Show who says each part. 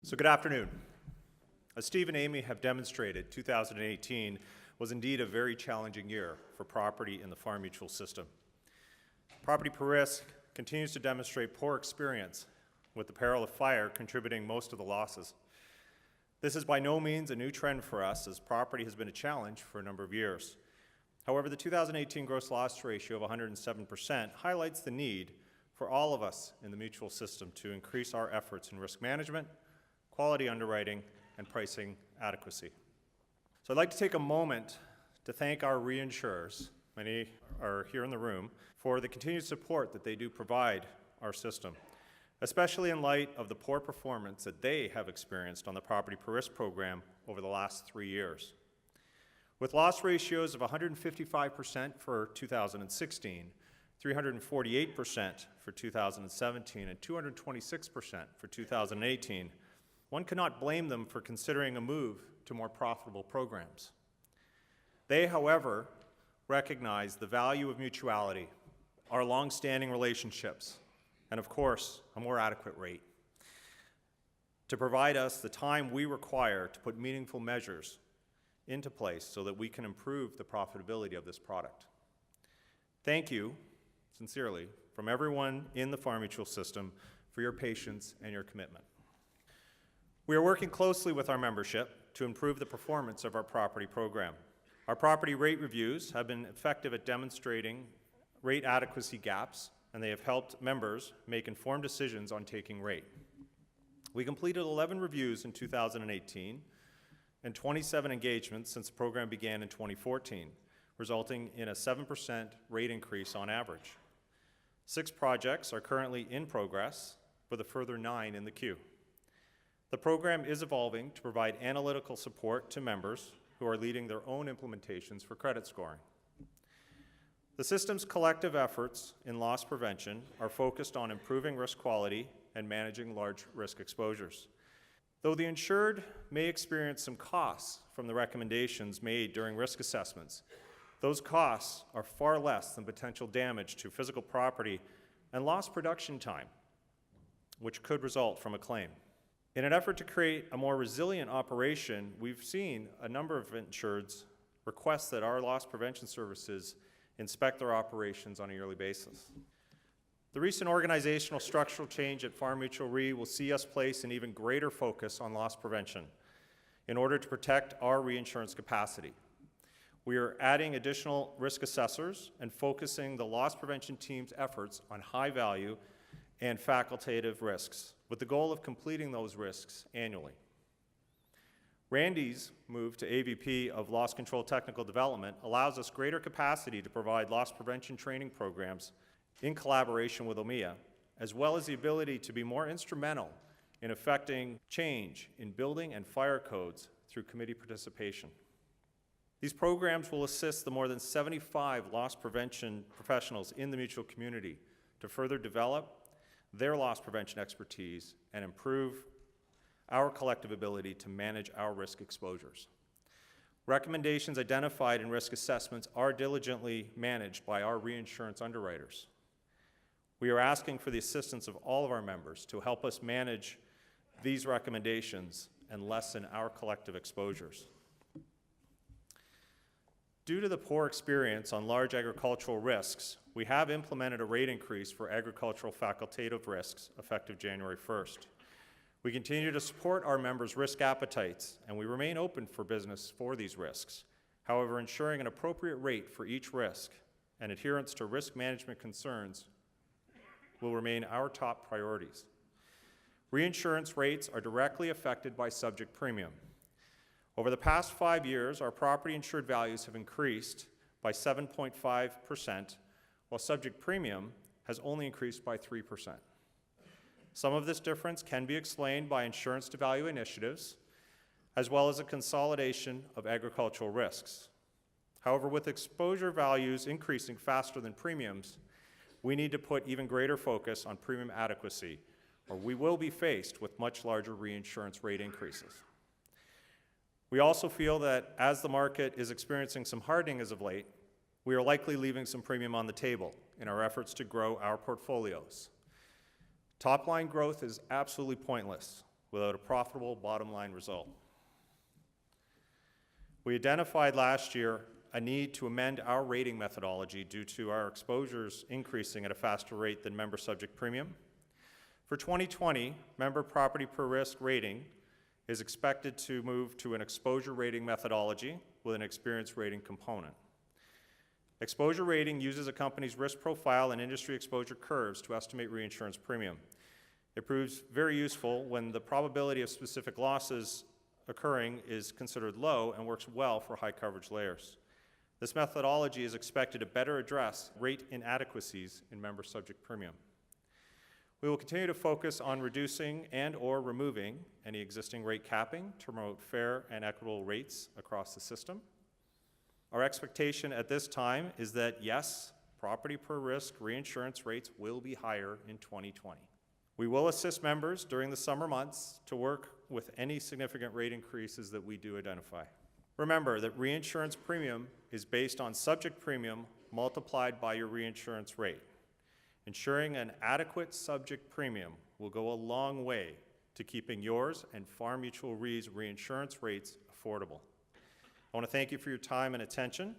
Speaker 1: So good afternoon. As Steve and Amy have demonstrated, 2018 was indeed a very challenging year for property in the Farm Mutual system. Property per risk continues to demonstrate poor experience, with the peril of fire contributing most of the losses. This is by no means a new trend for us, as property has been a challenge for a number of years. However, the 2018 gross loss ratio of 107% highlights the need for all of us in the mutual system to increase our efforts in risk management, quality underwriting, and pricing adequacy. So I'd like to take a moment to thank our reinsurers, many are here in the room, for the continued support that they do provide our system, especially in light of the poor performance that they have experienced on the property per risk program over the last 3 years. With loss ratios of 155% for 2016, 348% for 2017, and 226% for 2018, one cannot blame them for considering a move to more profitable programs. They, however, recognize the value of mutuality, our long-standing relationships, and of course, a more adequate rate, to provide us the time we require to put meaningful measures into place so that we can improve the profitability of this product. Thank you, sincerely, from everyone in the Farm Mutual system for your patience and your commitment. We are working closely with our membership to improve the performance of our property program. Our property rate reviews have been effective at demonstrating rate adequacy gaps, and they have helped members make informed decisions on taking rate. We completed 11 reviews in 2018 and 27 engagements since the program began in 2014, resulting in a 7% rate increase on average. 6 projects are currently in progress, with a further 9 in the queue. The program is evolving to provide analytical support to members who are leading their own implementations for credit scoring. The system's collective efforts in loss prevention are focused on improving risk quality and managing large risk exposures. Though the insured may experience some costs from the recommendations made during risk assessments, those costs are far less than potential damage to physical property and lost production time, which could result from a claim. In an effort to create a more resilient operation, we've seen a number of insureds request that our loss prevention services inspect their operations on a yearly basis. The recent organizational structural change at Farm Mutual Re will see us place an even greater focus on loss prevention in order to protect our reinsurance capacity. We are adding additional risk assessors and focusing the loss prevention team's efforts on high value and facultative risks, with the goal of completing those risks annually. Randy's move to AVP of Loss Control Technical Development allows us greater capacity to provide loss prevention training programs in collaboration with OMIA, as well as the ability to be more instrumental in effecting change in building and fire codes through committee participation. These programs will assist the more than 75 loss prevention professionals in the mutual community to further develop their loss prevention expertise and improve our collective ability to manage our risk exposures. Recommendations identified in risk assessments are diligently managed by our reinsurance underwriters. We are asking for the assistance of all of our members to help us manage these recommendations and lessen our collective exposures. Due to the poor experience on large agricultural risks, we have implemented a rate increase for agricultural facultative risks effective January 1st. We continue to support our members' risk appetites, and we remain open for business for these risks. However, ensuring an appropriate rate for each risk and adherence to risk management concerns will remain our top priorities. Reinsurance rates are directly affected by subject premium. Over the past 5 years, our property insured values have increased by 7.5%, while subject premium has only increased by 3%. Some of this difference can be explained by insurance to value initiatives, as well as a consolidation of agricultural risks. However, with exposure values increasing faster than premiums, we need to put even greater focus on premium adequacy, or we will be faced with much larger reinsurance rate increases. We also feel that as the market is experiencing some hardening as of late, we are likely leaving some premium on the table in our efforts to grow our portfolios. Top-line growth is absolutely pointless without a profitable bottom line result. We identified last year a need to amend our rating methodology due to our exposures increasing at a faster rate than member subject premium. For 2020, member property per risk rating is expected to move to an exposure rating methodology with an experience rating component. Exposure rating uses a company's risk profile and industry exposure curves to estimate reinsurance premium. It proves very useful when the probability of specific losses occurring is considered low and works well for high coverage layers. This methodology is expected to better address rate inadequacies in member subject premium. We will continue to focus on reducing and/or removing any existing rate capping to promote fair and equitable rates across the system. Our expectation at this time is that, yes, property per risk reinsurance rates will be higher in 2020. We will assist members during the summer months to work with any significant rate increases that we do identify. Remember that reinsurance premium is based on subject premium multiplied by your reinsurance rate. Ensuring an adequate subject premium will go a long way to keeping yours and Farm Mutual Re's reinsurance rates affordable. I want to thank you for your time and attention.